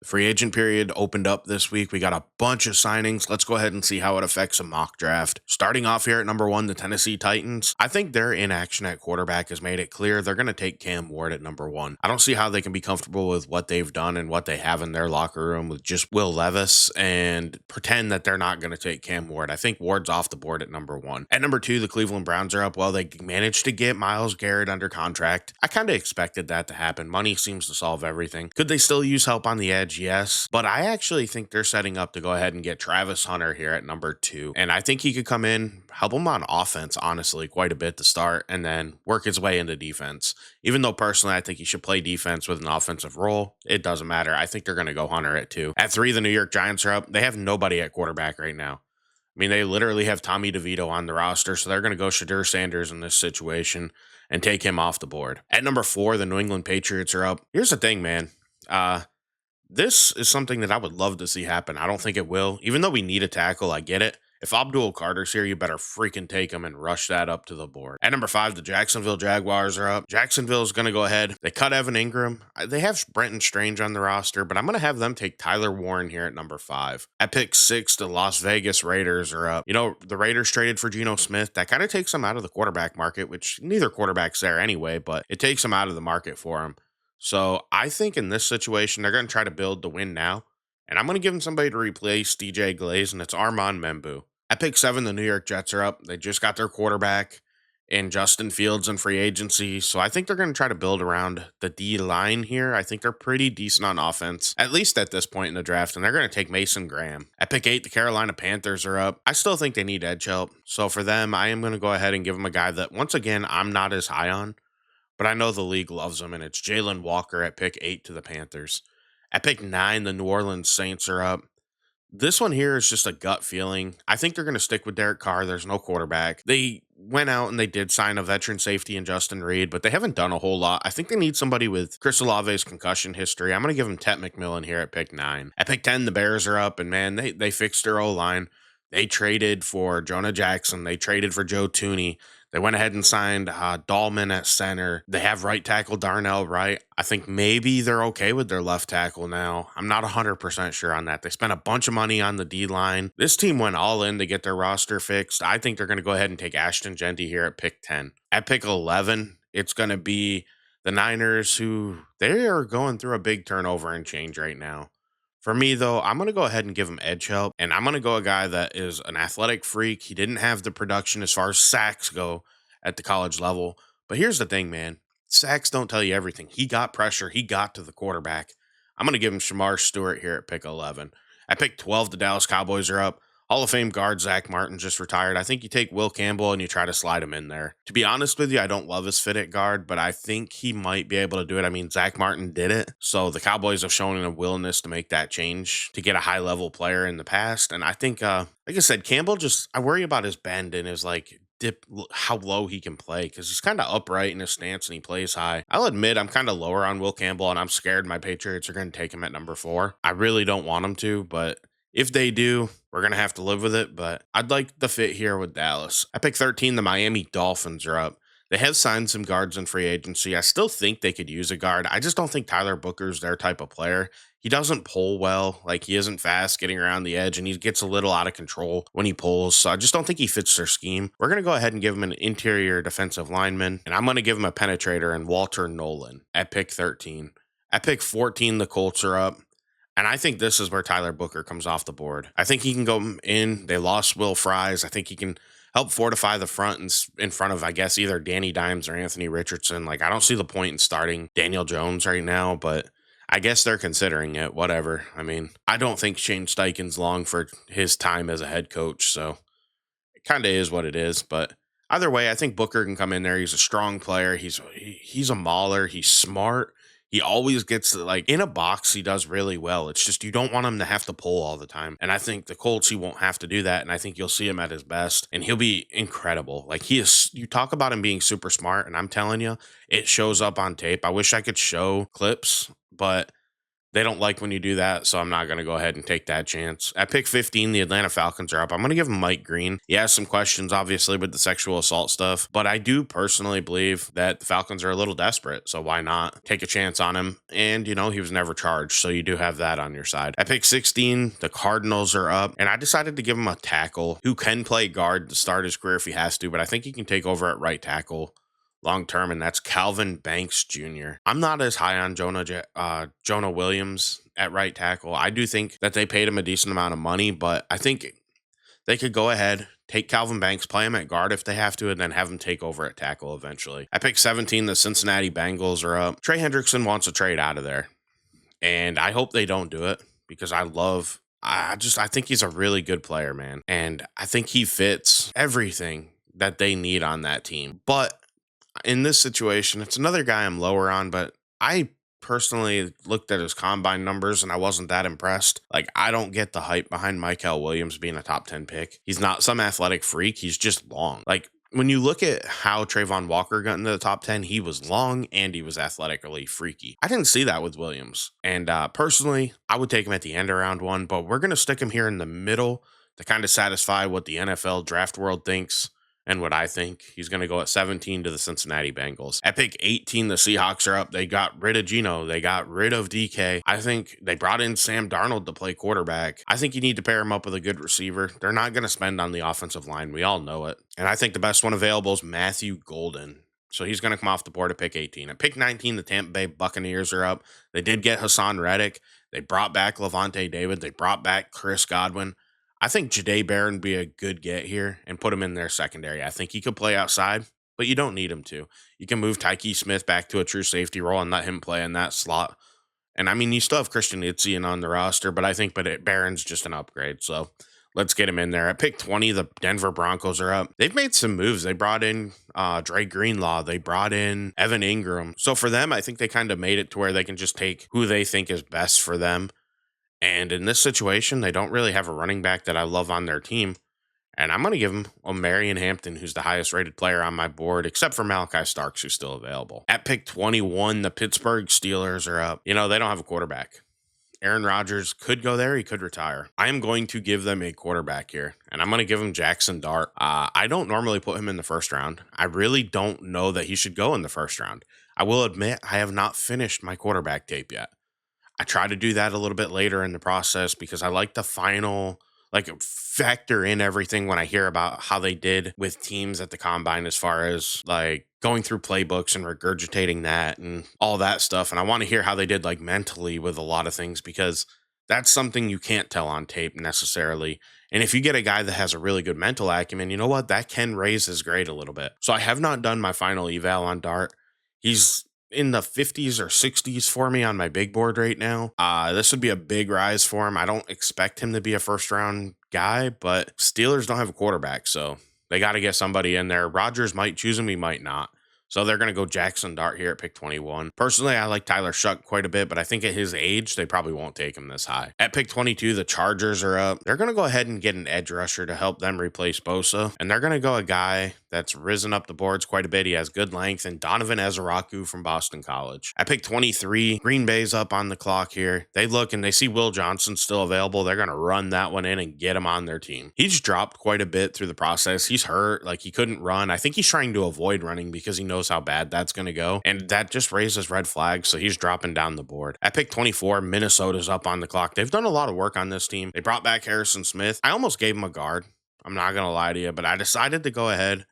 The free agent period opened up this week. We got a bunch of signings. Let's go ahead and see how it affects a mock draft. Starting off here at number one, the Tennessee Titans. I think their inaction at quarterback has made it clear they're going to take Cam Ward at number one. I don't see how they can be comfortable with what they've done and what they have in their locker room with just Will Levis and pretend that they're not going to take Cam Ward. I think Ward's off the board at number one. At number two, the Cleveland Browns are up. Well, they managed to get Myles Garrett under contract. I kind of expected that to happen. Money seems to solve everything. Could they still use help on the edge? Yes. But I actually think they're setting up to go ahead and get Travis Hunter here at number two. And I think he could come in, help them on offense, honestly, quite a bit to start, and then work his way into defense. Even though personally, I think he should play defense with an offensive role, it doesn't matter. I think they're going to go Hunter at two. At three, the New York Giants are up. They have nobody at quarterback right now. I mean, they literally have Tommy DeVito on the roster, so they're going to go Shadur Sanders in this situation and take him off the board. At number four, the New England Patriots are up. Here's the thing, man. This is something that I would love to see happen. I don't think it will. Even though we need a tackle, I get it. If Abdul Carter's here, you better freaking take him and rush that up to the board. At number five, the Jacksonville Jaguars are up. Jacksonville is going to go ahead. They cut Evan Ingram. They have Brenton Strange on the roster, but I'm going to have them take Tyler Warren here at number five. At pick six, the Las Vegas Raiders are up. You know, the Raiders traded for Geno Smith. That kind of takes them out of the quarterback market, which neither quarterback's there anyway, but it takes them out of the market for them. So I think in this situation, they're going to try to build to win now. And I'm going to give them somebody to replace DJ Glaze, and it's Armand Membu. At pick seven, the New York Jets are up. They just got their quarterback in Justin Fields in free agency. So I think they're going to try to build around the D line here. I think they're pretty decent on offense, at least at this point in the draft, and they're going to take Mason Graham. At pick eight, the Carolina Panthers are up. I still think they need edge help. So for them, I am going to go ahead and give them a guy that, once again, I'm not as high on, but I know the league loves him, and it's Jalen Walker at pick eight to the Panthers. At pick nine, the New Orleans Saints are up. This one here is just a gut feeling. I think they're going to stick with Derek Carr. There's no quarterback. They went out and they did sign a veteran safety in Justin Reed, but they haven't done a whole lot. I think they need somebody with Chris Olave's concussion history. I'm going to give them Tet McMillan here at pick nine. At pick 10, the Bears are up, and man, they fixed their O-line. They traded for Jonah Jackson. They traded for Joe Tooney. They went ahead and signed Dahlman at center. They have right tackle Darnell Wright. I think maybe they're okay with their left tackle now. I'm not 100% sure on that. They spent a bunch of money on the D-line. This team went all in to get their roster fixed. I think they're going to go ahead and take Ashton Genty here at pick 10. At pick 11, it's going to be the Niners, who they are going through a big turnover and change right now. For me, though, I'm going to go ahead and give him edge help, and I'm going to go a guy that is an athletic freak. He didn't have the production as far as sacks go at the college level. But here's the thing, man. Sacks don't tell you everything. He got pressure. He got to the quarterback. I'm going to give him Shamar Stewart here at pick 11. At pick 12, the Dallas Cowboys are up. Hall of Fame guard Zach Martin just retired. I think you take Will Campbell and you try to slide him in there. To be honest with you, I don't love his fit at guard, but I think he might be able to do it. I mean, Zach Martin did it. So the Cowboys have shown a willingness to make that change to get a high-level player in the past. And I think, like I said, Campbell I worry about his bend and his dip, how low he can play, because he's kind of upright in his stance and he plays high. I'll admit I'm kind of lower on Will Campbell, and I'm scared my Patriots are going to take him at number 4. I really don't want him to, but if they do, we're going to have to live with it, but I'd like the fit here with Dallas. At pick 13, the Miami Dolphins are up. They have signed some guards in free agency. I still think they could use a guard. I just don't think Tyler Booker's their type of player. He doesn't pull well. He isn't fast getting around the edge, and he gets a little out of control when he pulls. So I just don't think he fits their scheme. We're going to go ahead and give him an interior defensive lineman, and I'm going to give him a penetrator and Walter Nolan at pick 13. At pick 14, the Colts are up. And I think this is where Tyler Booker comes off the board. I think he can go in. They lost Will Fries. I think he can help fortify the front in front of, I guess, either Danny Dimes or Anthony Richardson. I don't see the point in starting Daniel Jones right now, but I guess they're considering it. Whatever. I mean, I don't think Shane Steichen's long for his time as a head coach, so it kind of is what it is. But either way, I think Booker can come in there. He's a strong player. He's a mauler. He's smart. He always gets in a box. He does really well. It's just you don't want him to have to pull all the time. And I think the Colts, he won't have to do that. And I think you'll see him at his best. And he'll be incredible. He is. You talk about him being super smart, and I'm telling you, it shows up on tape. I wish I could show clips, but They don't like when you do that, so I'm not going to go ahead and take that chance. At pick 15, the Atlanta Falcons are up. I'm going to give him Mike Green. He has some questions, obviously, with the sexual assault stuff, but I do personally believe that the Falcons are a little desperate, so why not take a chance on him? And, he was never charged, so you do have that on your side. At pick 16, the Cardinals are up, and I decided to give him a tackle who can play guard to start his career if he has to, but I think he can take over at right tackle long term, and that's Calvin Banks Jr. I'm not as high on Jonah Williams at right tackle. I do think that they paid him a decent amount of money, but I think they could go ahead, take Calvin Banks, play him at guard if they have to, and then have him take over at tackle eventually. At pick 17, the Cincinnati Bengals are up. Trey Hendrickson wants to trade out of there, and I hope they don't do it because I think he's a really good player, man, and I think he fits everything that they need on that team. But in this situation, it's another guy I'm lower on, but I personally looked at his combine numbers and I wasn't that impressed. Like, I don't get the hype behind Michael Williams being a top 10 pick. He's not some athletic freak, he's just long. Like, when you look at how Trayvon Walker got into the top 10, he was long and he was athletically freaky. I didn't see that with Williams. And personally, I would take him at the end of round one, but we're going to stick him here in the middle to kind of satisfy what the NFL draft world thinks and what I think. He's going to go at 17 to the Cincinnati Bengals. At pick 18, the Seahawks are up. They got rid of Geno. They got rid of DK. I think they brought in Sam Darnold to play quarterback. I think you need to pair him up with a good receiver. They're not going to spend on the offensive line. We all know it. And I think the best one available is Matthew Golden. So he's going to come off the board at pick 18. At pick 19, the Tampa Bay Buccaneers are up. They did get Hassan Reddick. They brought back Levante David. They brought back Chris Godwin. I think Jahdae Barron would be a good get here and put him in their secondary. I think he could play outside, but you don't need him to. You can move Tyke Smith back to a true safety role and let him play in that slot. And I mean, you still have Christian Itzian on the roster, but I think Barron's just an upgrade. So let's get him in there. At pick 20, the Denver Broncos are up. They've made some moves. They brought in Dre Greenlaw. They brought in Evan Ingram. So for them, I think they kind of made it to where they can just take who they think is best for them. And in this situation, they don't really have a running back that I love on their team. And I'm going to give them Marion Hampton, who's the highest rated player on my board, except for Malachi Starks, who's still available. At pick 21, the Pittsburgh Steelers are up. They don't have a quarterback. Aaron Rodgers could go there. He could retire. I am going to give them a quarterback here, and I'm going to give him Jackson Dart. I don't normally put him in the first round. I really don't know that he should go in the first round. I will admit I have not finished my quarterback tape yet. I try to do that a little bit later in the process because I like the final, factor in everything when I hear about how they did with teams at the combine as far as going through playbooks and regurgitating that and all that stuff. And I want to hear how they did mentally with a lot of things because that's something you can't tell on tape necessarily. And if you get a guy that has a really good mental acumen, you know what? That can raise his grade a little bit. So I have not done my final eval on Dart. He's in the 50s or 60s for me on my big board right now. This would be a big rise for him. I don't expect him to be a first round guy, but Steelers don't have a quarterback, so they got to get somebody in there. Rodgers might choose him, he might not. So they're going to go Jackson Dart here at pick 21. Personally, I like Tyler Shuck quite a bit, but I think at his age, they probably won't take him this high. At pick 22, the Chargers are up. They're going to go ahead and get an edge rusher to help them replace Bosa. And they're going to go a guy that's risen up the boards quite a bit. He has good length, and Donovan Ezeraku from Boston College. At pick 23, Green Bay's up on the clock here. They look and they see Will Johnson still available. They're going to run that one in and get him on their team. He's dropped quite a bit through the process. He's hurt. He couldn't run. I think he's trying to avoid running because he knows how bad that's going to go. And that just raises red flags. So he's dropping down the board. At pick 24, Minnesota's up on the clock. They've done a lot of work on this team. They brought back Harrison Smith. I almost gave him a guard. I'm not going to lie to you, but I decided to go ahead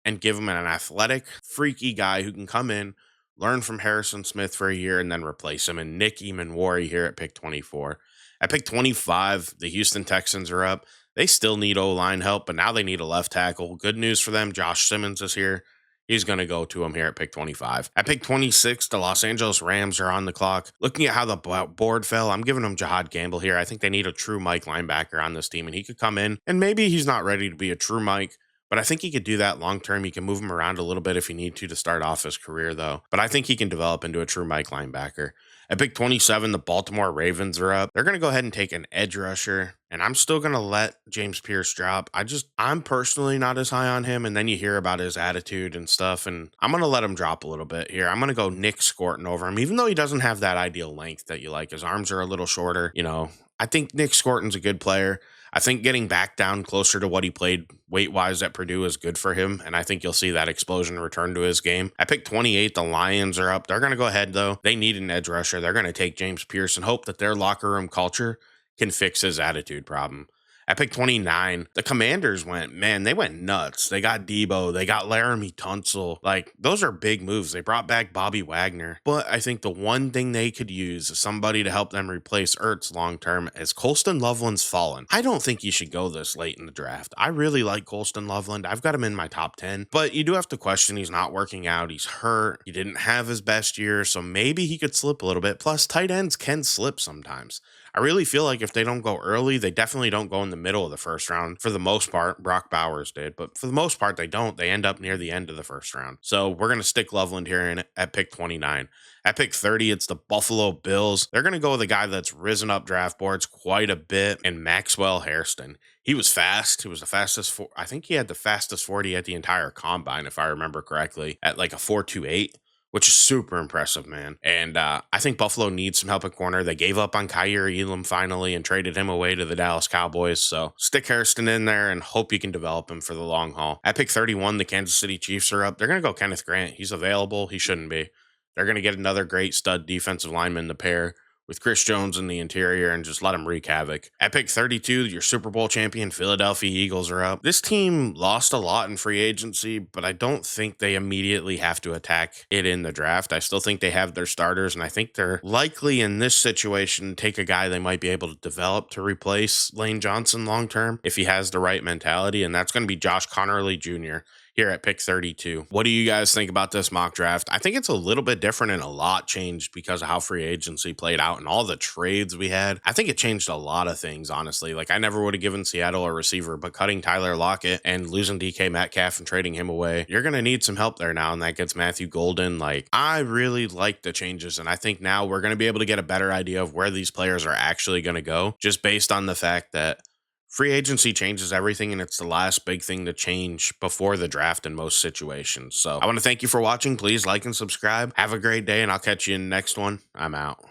and give him an athletic, freaky guy who can come in, learn from Harrison Smith for a year, and then replace him. And Nick Emanwari here at pick 24. At pick 25, the Houston Texans are up. They still need O-line help, but now they need a left tackle. Good news for them. Josh Simmons is here. He's going to go to him here at pick 25. At pick 26, the Los Angeles Rams are on the clock. Looking at how the board fell, I'm giving them Jahad Gamble here. I think they need a true Mike linebacker on this team, and he could come in, and maybe he's not ready to be a true Mike, but I think he could do that long term. You can move him around a little bit if you need to start off his career, though. But I think he can develop into a true Mike linebacker. At pick 27, the Baltimore Ravens are up. They're going to go ahead and take an edge rusher. And I'm still going to let James Pierce drop. I'm personally not as high on him. And then you hear about his attitude and stuff. And I'm going to let him drop a little bit here. I'm going to go Nick Scorton over him, even though he doesn't have that ideal length that you like. His arms are a little shorter. I think Nick Scorton's a good player. I think getting back down closer to what he played weight wise at Purdue is good for him. And I think you'll see that explosion return to his game. I picked 28. The Lions are up. They're going to go ahead, though. They need an edge rusher. They're going to take James Pierce and hope that their locker room culture can fix his attitude problem. At pick 29, the Commanders they went nuts. They got Debo, they got Laramie Tunsil. Like, those are big moves. They brought back Bobby Wagner. But I think the one thing they could use is somebody to help them replace Ertz long term, as Colston Loveland's fallen. I don't think you should go this late in the draft. I really like Colston Loveland. I've got him in my top 10, but you do have to question he's not working out. He's hurt. He didn't have his best year, so maybe he could slip a little bit. Plus, tight ends can slip sometimes. I really feel like if they don't go early, they definitely don't go in the middle of the first round. For the most part, Brock Bowers did, but for the most part, they don't. They end up near the end of the first round. So we're going to stick Loveland here at pick 29. At pick 30, it's the Buffalo Bills. They're going to go with a guy that's risen up draft boards quite a bit, and Maxwell Hairston. He was fast. He was the fastest. I think he had the fastest 40 at the entire combine, if I remember correctly, at like a 4.28. Which is super impressive, man. And I think Buffalo needs some help at corner. They gave up on Kyer Elam finally and traded him away to the Dallas Cowboys. So stick Hairston in there and hope you can develop him for the long haul. At pick 31, the Kansas City Chiefs are up. They're going to go Kenneth Grant. He's available. He shouldn't be. They're going to get another great stud defensive lineman to pair with Chris Jones in the interior and just let him wreak havoc. At pick 32, your Super Bowl champion Philadelphia Eagles are up. This team lost a lot in free agency, but I don't think they immediately have to attack it in the draft. I still think they have their starters, and I think they're likely in this situation take a guy they might be able to develop to replace Lane Johnson long term if he has the right mentality, and that's going to be Josh Connerly Jr. here at pick 32. What do you guys think about this mock draft? I think it's a little bit different and a lot changed because of how free agency played out and all the trades we had. I think it changed a lot of things, honestly. Like, I never would have given Seattle a receiver, but cutting Tyler Lockett and losing DK Metcalf and trading him away, you're going to need some help there now, and that gets Matthew Golden. Like, I really like the changes, and I think now we're going to be able to get a better idea of where these players are actually going to go, just based on the fact that free agency changes everything, and it's the last big thing to change before the draft in most situations. So I want to thank you for watching. Please like and subscribe. Have a great day, and I'll catch you in the next one. I'm out.